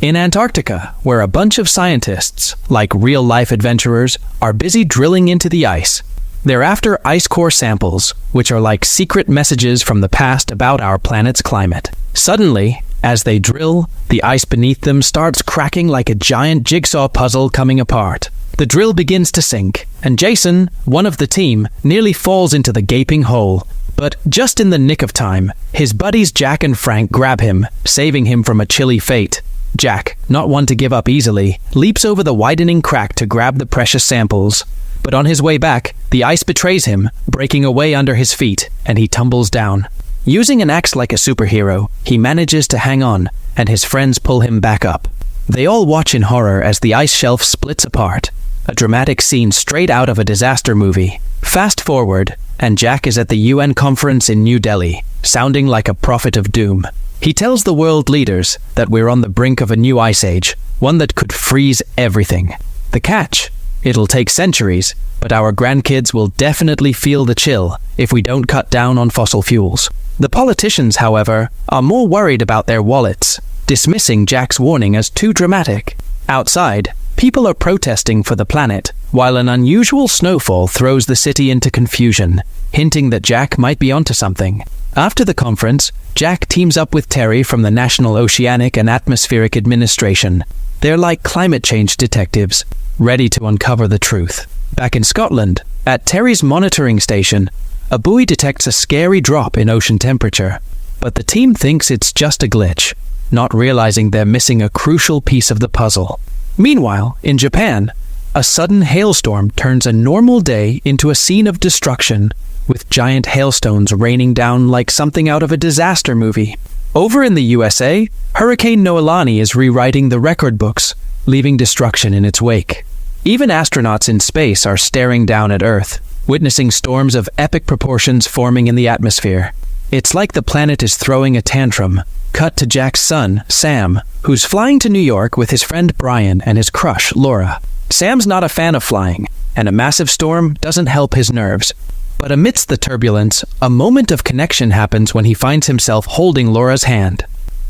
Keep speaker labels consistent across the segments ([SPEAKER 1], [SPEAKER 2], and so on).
[SPEAKER 1] in Antarctica, where a bunch of scientists, like real-life adventurers, are busy drilling into the ice. They're after ice core samples, which are like secret messages from the past about our planet's climate. Suddenly, as they drill, the ice beneath them starts cracking like a giant jigsaw puzzle coming apart. The drill begins to sink, and Jason, one of the team, nearly falls into the gaping hole. But just in the nick of time, his buddies Jack and Frank grab him, saving him from a chilly fate. Jack, not one to give up easily, leaps over the widening crack to grab the precious samples. But on his way back, the ice betrays him, breaking away under his feet, and he tumbles down. Using an axe like a superhero, he manages to hang on, and his friends pull him back up. They all watch in horror as the ice shelf splits apart, a dramatic scene straight out of a disaster movie. Fast forward, and Jack is at the UN conference in New Delhi, sounding like a prophet of doom. He tells the world leaders that we're on the brink of a new ice age, one that could freeze everything. The catch? It'll take centuries, but our grandkids will definitely feel the chill if we don't cut down on fossil fuels. The politicians, however, are more worried about their wallets, dismissing Jack's warning as too dramatic. Outside, people are protesting for the planet, while an unusual snowfall throws the city into confusion, hinting that Jack might be onto something. After the conference, Jack teams up with Terry from the National Oceanic and Atmospheric Administration. They're like climate change detectives, ready to uncover the truth. Back in Scotland, at Terry's monitoring station, a buoy detects a scary drop in ocean temperature. But the team thinks it's just a glitch, not realizing they're missing a crucial piece of the puzzle. Meanwhile, in Japan, a sudden hailstorm turns a normal day into a scene of destruction, with giant hailstones raining down like something out of a disaster movie. Over in the USA, Hurricane Noelani is rewriting the record books, leaving destruction in its wake. Even astronauts in space are staring down at Earth, witnessing storms of epic proportions forming in the atmosphere. It's like the planet is throwing a tantrum. Cut to Jack's son, Sam, who's flying to New York with his friend Brian and his crush, Laura. Sam's not a fan of flying, and a massive storm doesn't help his nerves. But amidst the turbulence, a moment of connection happens when he finds himself holding Laura's hand.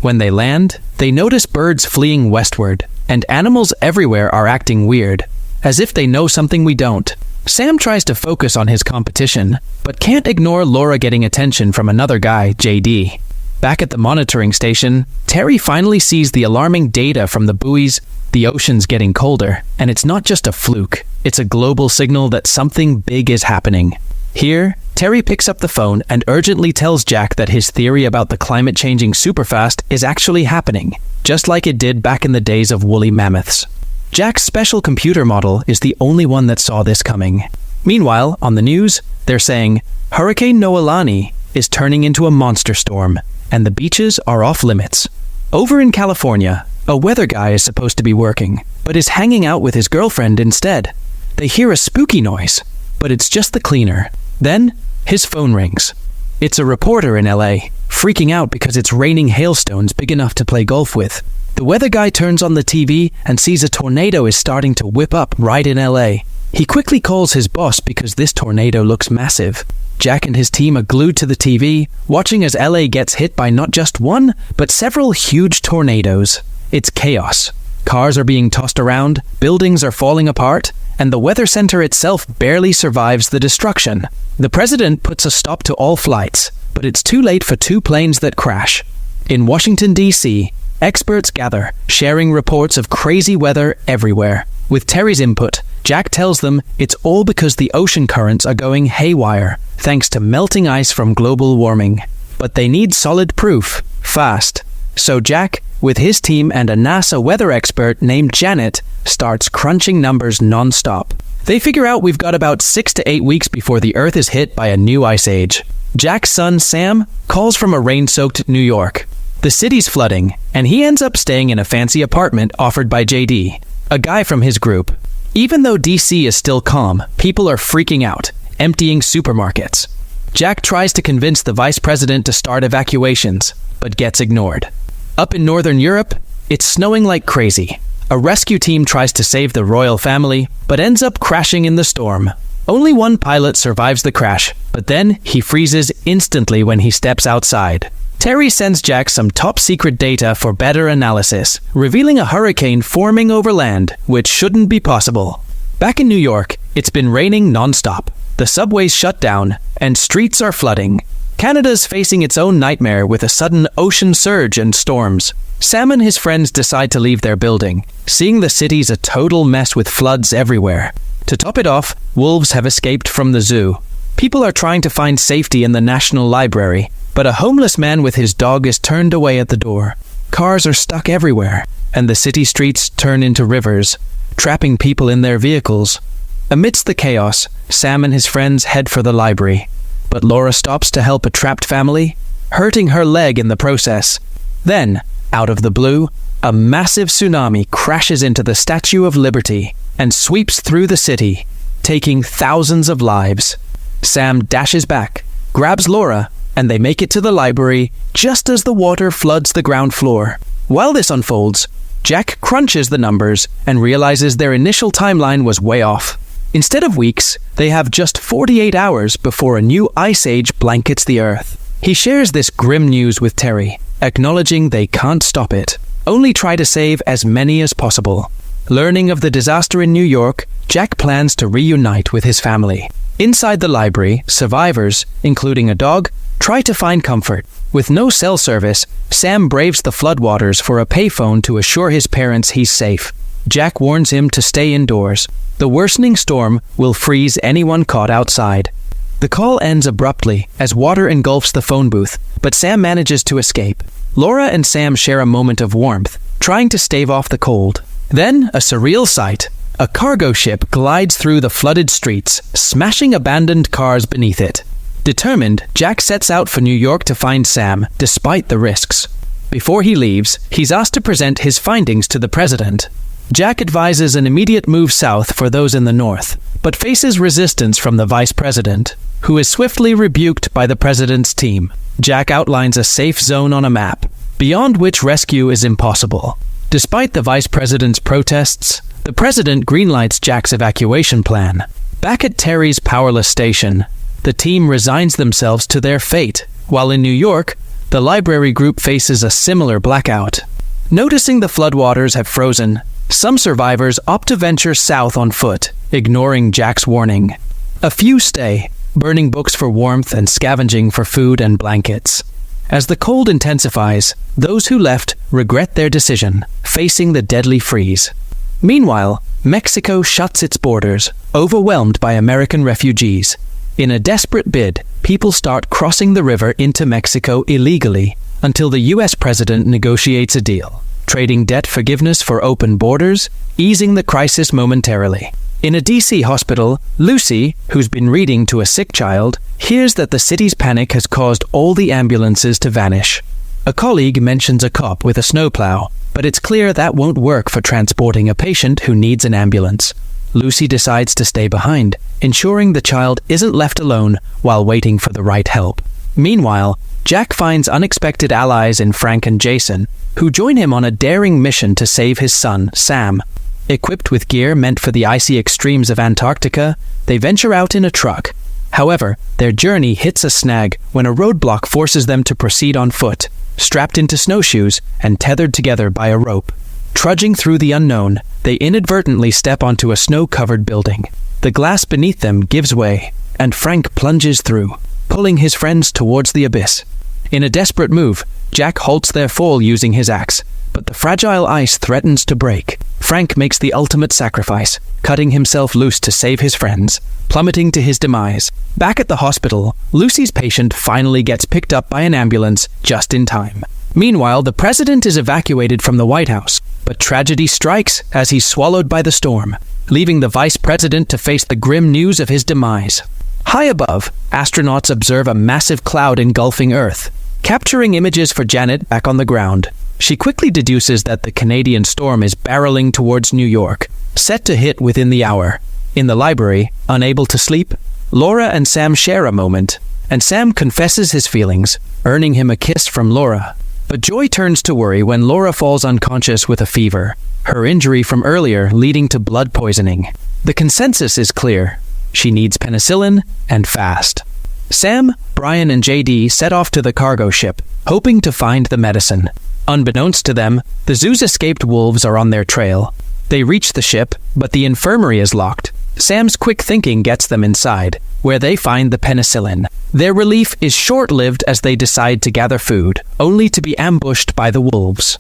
[SPEAKER 1] When they land, they notice birds fleeing westward, and animals everywhere are acting weird, as if they know something we don't. Sam tries to focus on his competition, but can't ignore Laura getting attention from another guy, JD. Back at the monitoring station, Terry finally sees the alarming data from the buoys. The ocean's getting colder, and it's not just a fluke. It's a global signal that something big is happening. Here, Terry picks up the phone and urgently tells Jack that his theory about the climate changing superfast is actually happening, just like it did back in the days of woolly mammoths. Jack's special computer model is the only one that saw this coming. Meanwhile, on the news, they're saying, Hurricane Noelani is turning into a monster storm, and the beaches are off limits. Over in California, a weather guy is supposed to be working, but is hanging out with his girlfriend instead. They hear a spooky noise, but it's just the cleaner. Then, his phone rings. It's a reporter in LA, freaking out because it's raining hailstones big enough to play golf with. The weather guy turns on the TV and sees a tornado is starting to whip up right in LA. He quickly calls his boss because this tornado looks massive. Jack and his team are glued to the TV, watching as LA gets hit by not just one, but several huge tornadoes. It's chaos. Cars are being tossed around, buildings are falling apart, and the weather center itself barely survives the destruction. The president puts a stop to all flights, but it's too late for 2 planes that crash. In Washington, D.C., experts gather, sharing reports of crazy weather everywhere. With Terry's input, Jack tells them it's all because the ocean currents are going haywire, thanks to melting ice from global warming. But they need solid proof, fast. So Jack, with his team and a NASA weather expert named Janet, starts crunching numbers non-stop. They figure out we've got about 6 to 8 weeks before the Earth is hit by a new ice age. Jack's son, Sam, calls from a rain-soaked New York. The city's flooding, and he ends up staying in a fancy apartment offered by JD, a guy from his group. Even though DC is still calm, people are freaking out, emptying supermarkets. Jack tries to convince the vice president to start evacuations, but gets ignored. Up in Northern Europe, it's snowing like crazy. A rescue team tries to save the royal family, but ends up crashing in the storm. Only one pilot survives the crash, but then he freezes instantly when he steps outside. Terry sends Jack some top-secret data for better analysis, revealing a hurricane forming over land, which shouldn't be possible. Back in New York, it's been raining non-stop. The subways shut down, and streets are flooding. Canada's facing its own nightmare with a sudden ocean surge and storms. Sam and his friends decide to leave their building, seeing the city's a total mess with floods everywhere. To top it off, wolves have escaped from the zoo. People are trying to find safety in the National Library, but a homeless man with his dog is turned away at the door. Cars are stuck everywhere, and the city streets turn into rivers, trapping people in their vehicles. Amidst the chaos, Sam and his friends head for the library. But Laura stops to help a trapped family, hurting her leg in the process. Then, out of the blue, a massive tsunami crashes into the Statue of Liberty and sweeps through the city, taking thousands of lives. Sam dashes back, grabs Laura, and they make it to the library just as the water floods the ground floor. While this unfolds, Jack crunches the numbers and realizes their initial timeline was way off. Instead of weeks, they have just 48 hours before a new ice age blankets the Earth. He shares this grim news with Terry, acknowledging they can't stop it, only try to save as many as possible. Learning of the disaster in New York, Jack plans to reunite with his family. Inside the library, survivors, including a dog, try to find comfort. With no cell service, Sam braves the floodwaters for a payphone to assure his parents he's safe. Jack warns him to stay indoors. The worsening storm will freeze anyone caught outside. The call ends abruptly as water engulfs the phone booth, but Sam manages to escape. Laura and Sam share a moment of warmth, trying to stave off the cold. Then, a surreal sight. A cargo ship glides through the flooded streets, smashing abandoned cars beneath it. Determined, Jack sets out for New York to find Sam, despite the risks. Before he leaves, he's asked to present his findings to the president. Jack advises an immediate move south for those in the north, but faces resistance from the vice president, who is swiftly rebuked by the president's team. Jack outlines a safe zone on a map, beyond which rescue is impossible. Despite the vice president's protests, the president greenlights Jack's evacuation plan. Back at Terry's powerless station, the team resigns themselves to their fate, while in New York, the library group faces a similar blackout. Noticing the floodwaters have frozen, some survivors opt to venture south on foot, ignoring Jack's warning. A few stay, burning books for warmth and scavenging for food and blankets. As the cold intensifies, those who left regret their decision, facing the deadly freeze. Meanwhile, Mexico shuts its borders, overwhelmed by American refugees. In a desperate bid, people start crossing the river into Mexico illegally, until the U.S. president negotiates a deal, trading debt forgiveness for open borders, easing the crisis momentarily. In a D.C. hospital, Lucy, who's been reading to a sick child, hears that the city's panic has caused all the ambulances to vanish. A colleague mentions a cop with a snowplow, but it's clear that won't work for transporting a patient who needs an ambulance. Lucy decides to stay behind, ensuring the child isn't left alone while waiting for the right help. Meanwhile, Jack finds unexpected allies in Frank and Jason, who join him on a daring mission to save his son, Sam. Equipped with gear meant for the icy extremes of Antarctica, they venture out in a truck. However, their journey hits a snag when a roadblock forces them to proceed on foot, strapped into snowshoes and tethered together by a rope. Trudging through the unknown, they inadvertently step onto a snow-covered building. The glass beneath them gives way, and Frank plunges through, pulling his friends towards the abyss. In a desperate move, Jack halts their fall using his axe, but the fragile ice threatens to break. Frank makes the ultimate sacrifice, cutting himself loose to save his friends, plummeting to his demise. Back at the hospital, Lucy's patient finally gets picked up by an ambulance just in time. Meanwhile, the president is evacuated from the White House, but tragedy strikes as he's swallowed by the storm, leaving the vice president to face the grim news of his demise. High above, astronauts observe a massive cloud engulfing Earth, capturing images for Janet back on the ground. She quickly deduces that the Canadian storm is barreling towards New York, set to hit within the hour. In the library, unable to sleep, Laura and Sam share a moment, and Sam confesses his feelings, earning him a kiss from Laura. But joy turns to worry when Laura falls unconscious with a fever, her injury from earlier leading to blood poisoning. The consensus is clear. She needs penicillin, and fast. Sam, Brian, and JD set off to the cargo ship, hoping to find the medicine. Unbeknownst to them, the zoo's escaped wolves are on their trail. They reach the ship, but the infirmary is locked. Sam's quick thinking gets them inside, where they find the penicillin. Their relief is short-lived as they decide to gather food, only to be ambushed by the wolves.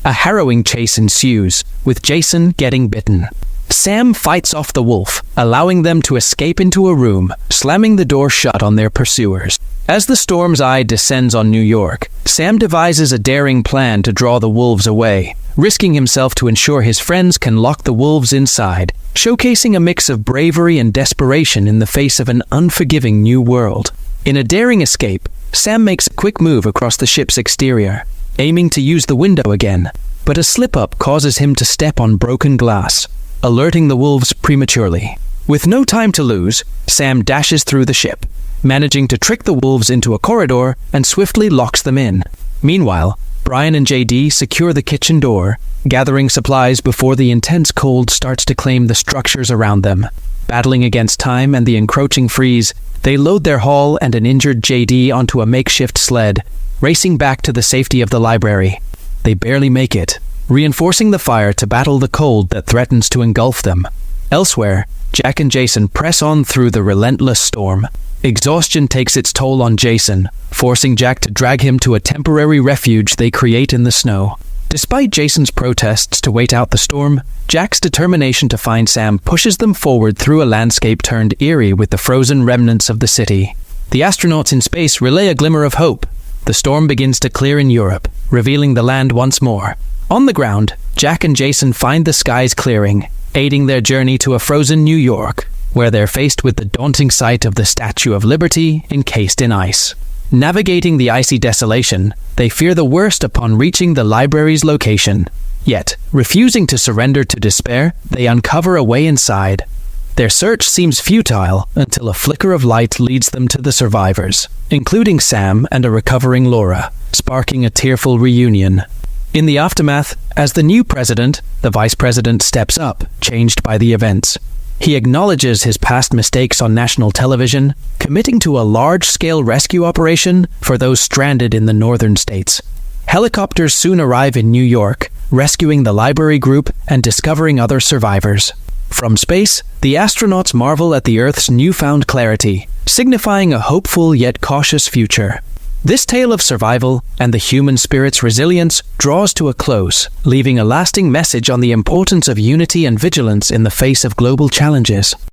[SPEAKER 1] A harrowing chase ensues, with Jason getting bitten. Sam fights off the wolf, allowing them to escape into a room, slamming the door shut on their pursuers. As the storm's eye descends on New York, Sam devises a daring plan to draw the wolves away, risking himself to ensure his friends can lock the wolves inside, showcasing a mix of bravery and desperation in the face of an unforgiving new world. In a daring escape, Sam makes a quick move across the ship's exterior, aiming to use the window again, but a slip-up causes him to step on broken glass, alerting the wolves prematurely. With no time to lose, Sam dashes through the ship, managing to trick the wolves into a corridor and swiftly locks them in. Meanwhile, Brian and JD secure the kitchen door, gathering supplies before the intense cold starts to claim the structures around them. Battling against time and the encroaching freeze, they load their haul and an injured JD onto a makeshift sled, racing back to the safety of the library. They barely make it, reinforcing the fire to battle the cold that threatens to engulf them. Elsewhere, Jack and Jason press on through the relentless storm. Exhaustion takes its toll on Jason, forcing Jack to drag him to a temporary refuge they create in the snow. Despite Jason's protests to wait out the storm, Jack's determination to find Sam pushes them forward through a landscape turned eerie with the frozen remnants of the city. The astronauts in space relay a glimmer of hope. The storm begins to clear in Europe, revealing the land once more. On the ground, Jack and Jason find the skies clearing, aiding their journey to a frozen New York, where they're faced with the daunting sight of the Statue of Liberty encased in ice. Navigating the icy desolation, they fear the worst upon reaching the library's location. Yet, refusing to surrender to despair, they uncover a way inside. Their search seems futile until a flicker of light leads them to the survivors, including Sam and a recovering Laura, sparking a tearful reunion. In the aftermath, as the new president, the vice president steps up, changed by the events. He acknowledges his past mistakes on national television, committing to a large-scale rescue operation for those stranded in the northern states. Helicopters soon arrive in New York, rescuing the library group and discovering other survivors. From space, the astronauts marvel at the Earth's newfound clarity, signifying a hopeful yet cautious future. This tale of survival and the human spirit's resilience draws to a close, leaving a lasting message on the importance of unity and vigilance in the face of global challenges.